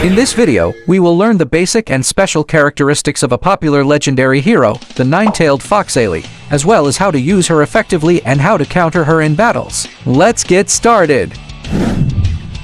In this video, we will learn the basic and special characteristics of a popular legendary hero, the nine-tailed fox Seline, as well as how to use her effectively and how to counter her in battles. Let's get started!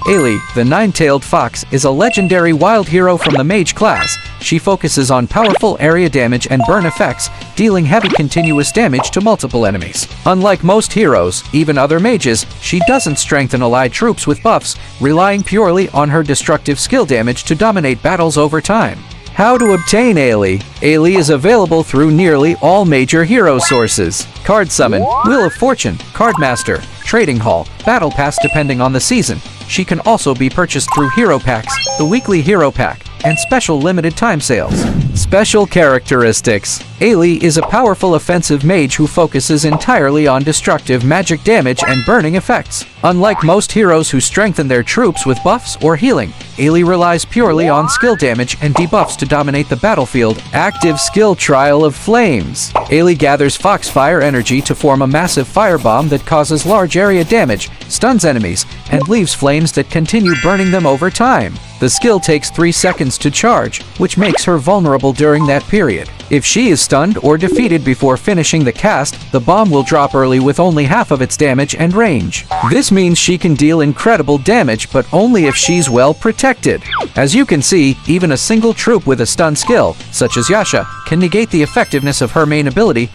Seline, the nine-tailed fox, is a legendary wild hero from the mage class. She focuses on powerful area damage and burn effects, dealing heavy continuous damage to multiple enemies. Unlike most heroes, even other mages, she doesn't strengthen allied troops with buffs, relying purely on her destructive skill damage to dominate battles over time. How to obtain Seline? Seline is available through nearly all major hero sources. Card Summon, Wheel of Fortune, Card Master, Trading Hall, Battle Pass depending on the season. She can also be purchased through Hero Packs, the Weekly Hero Pack, and special limited time sales. Special characteristics. Seline is a powerful offensive mage who focuses entirely on destructive magic damage and burning effects. Unlike most heroes who strengthen their troops with buffs or healing, Seline relies purely on skill damage and debuffs to dominate the battlefield. Active skill Trial of Flames. Seline gathers Foxfire energy to form a massive firebomb that causes large area damage, stuns enemies, and leaves flames that continue burning them over time. The skill takes 3 seconds to charge, which makes her vulnerable during that period. If she is stunned or defeated before finishing the cast, the bomb will drop early with only half of its damage and range. This means she can deal incredible damage, but only if she's well protected. As you can see, even a single troop with a stun skill, such as Yasha, can negate the effectiveness of her main ability,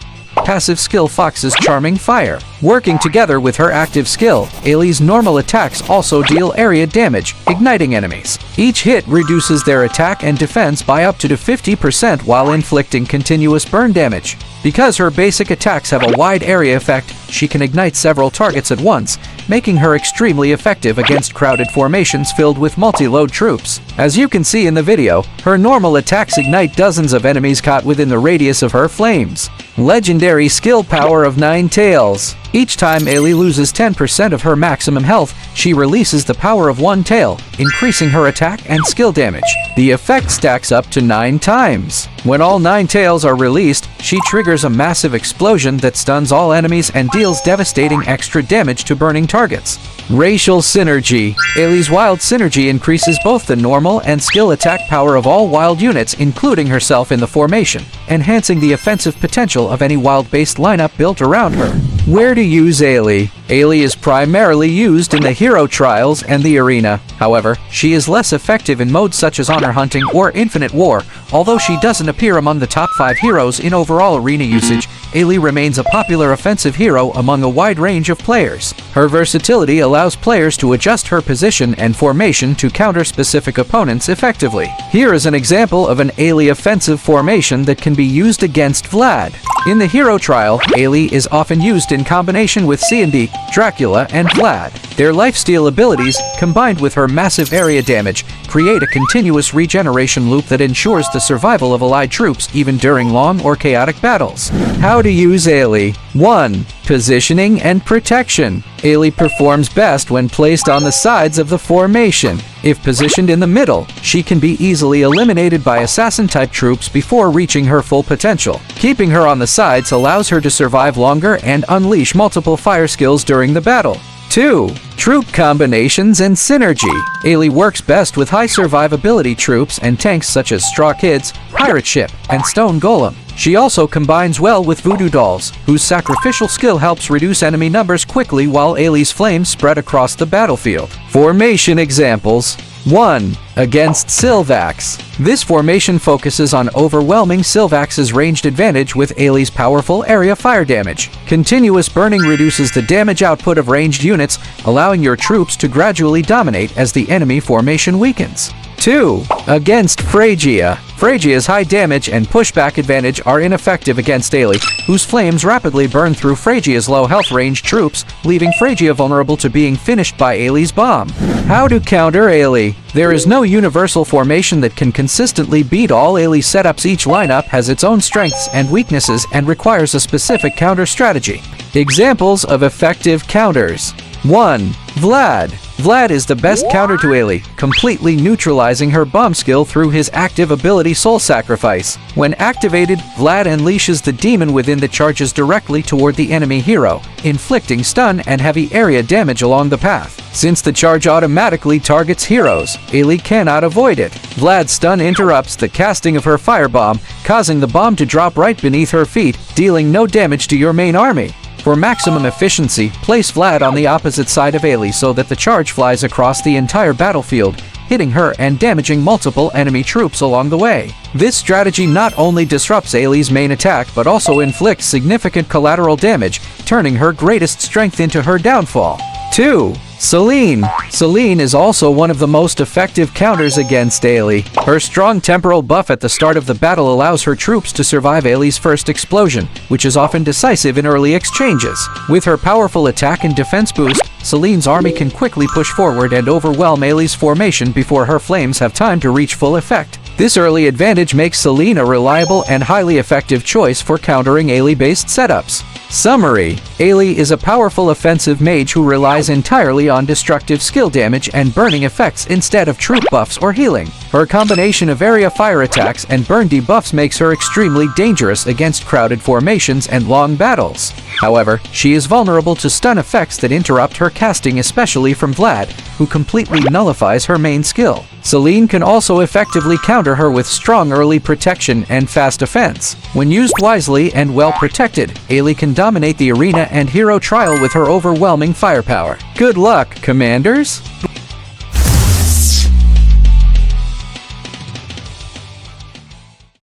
passive skill Fox's Charming Fire. Working together with her active skill, Seline's normal attacks also deal area damage, igniting enemies. Each hit reduces their attack and defense by up to 50% while inflicting continuous burn damage. Because her basic attacks have a wide area effect, she can ignite several targets at once, making her extremely effective against crowded formations filled with multi-load troops. As you can see in the video, her normal attacks ignite dozens of enemies caught within the radius of her flames. Legendary skill power of Nine Tails. Each time Seline loses 10% of her maximum health, she releases the power of one tail, increasing her attack and skill damage. The effect stacks up to 9 times. When all 9 tails are released, she triggers a massive explosion that stuns all enemies and deals devastating extra damage to burning targets. Racial Synergy. Seline's Wild Synergy increases both the normal and skill attack power of all wild units, including herself in the formation, enhancing the offensive potential of any wild-based lineup built around her. Where to use Seline? Seline is primarily used in the hero trials and the arena. However, she is less effective in modes such as Honor Hunting or Infinite War. Although she doesn't appear among the top 5 heroes in overall arena usage, Seline remains a popular offensive hero among a wide range of players. Her versatility allows players to adjust her position and formation to counter specific opponents effectively. Here is an example of an Seline offensive formation that can be used against Vlad. In the hero trial, Seline is often used in combination with C&D, Dracula, and Vlad. Their lifesteal abilities, combined with her massive area damage, create a continuous regeneration loop that ensures the survival of allied troops even during long or chaotic battles. How to use Seline? 1. Positioning and protection. Seline performs best when placed on the sides of the formation. If positioned in the middle, she can be easily eliminated by assassin-type troops before reaching her full potential. Keeping her on the sides allows her to survive longer and unleash multiple fire skills during the battle. 2. Troop combinations and synergy. Seline works best with high survivability troops and tanks such as Straw Kids, Pirate Ship, and Stone Golem. She also combines well with Voodoo Dolls, whose sacrificial skill helps reduce enemy numbers quickly while Seline's flames spread across the battlefield. Formation examples. 1. Against Sylvax. This formation focuses on overwhelming Sylvax's ranged advantage with Seline's powerful area fire damage. Continuous burning reduces the damage output of ranged units, allowing your troops to gradually dominate as the enemy formation weakens. 2. Against Phrygia. Phrygia's high damage and pushback advantage are ineffective against Seline, whose flames rapidly burn through Phrygia's low health range troops, leaving Phrygia vulnerable to being finished by Seline's bomb. How to counter Seline? There is no universal formation that can consistently beat all Seline's setups. Each lineup has its own strengths and weaknesses and requires a specific counter strategy. Examples of effective counters. 1. Vlad. Vlad is the best counter to Ailey, completely neutralizing her bomb skill through his active ability Soul Sacrifice. When activated, Vlad unleashes the demon within that charges directly toward the enemy hero, inflicting stun and heavy area damage along the path. Since the charge automatically targets heroes, Ailey cannot avoid it. Vlad's stun interrupts the casting of her firebomb, causing the bomb to drop right beneath her feet, dealing no damage to your main army. For maximum efficiency, place Vlad on the opposite side of Ailey so that the charge flies across the entire battlefield, hitting her and damaging multiple enemy troops along the way. This strategy not only disrupts Ailey's main attack but also inflicts significant collateral damage, turning her greatest strength into her downfall. 2. Seline. Seline is also one of the most effective counters against Ailey. Her strong temporal buff at the start of the battle allows her troops to survive Ailey's first explosion, which is often decisive in early exchanges. With her powerful attack and defense boost, Seline's army can quickly push forward and overwhelm Ailey's formation before her flames have time to reach full effect. This early advantage makes Seline a reliable and highly effective choice for countering Ailey-based setups. Summary: Ailey is a powerful offensive mage who relies entirely on destructive skill damage and burning effects instead of troop buffs or healing. Her combination of area fire attacks and burn debuffs makes her extremely dangerous against crowded formations and long battles. However, she is vulnerable to stun effects that interrupt her casting, especially from Vlad, who completely nullifies her main skill. Seline can also effectively counter her with strong early protection and fast defense. When used wisely and well protected, Ailey can dominate the arena and hero trial with her overwhelming firepower. Good luck, Commanders!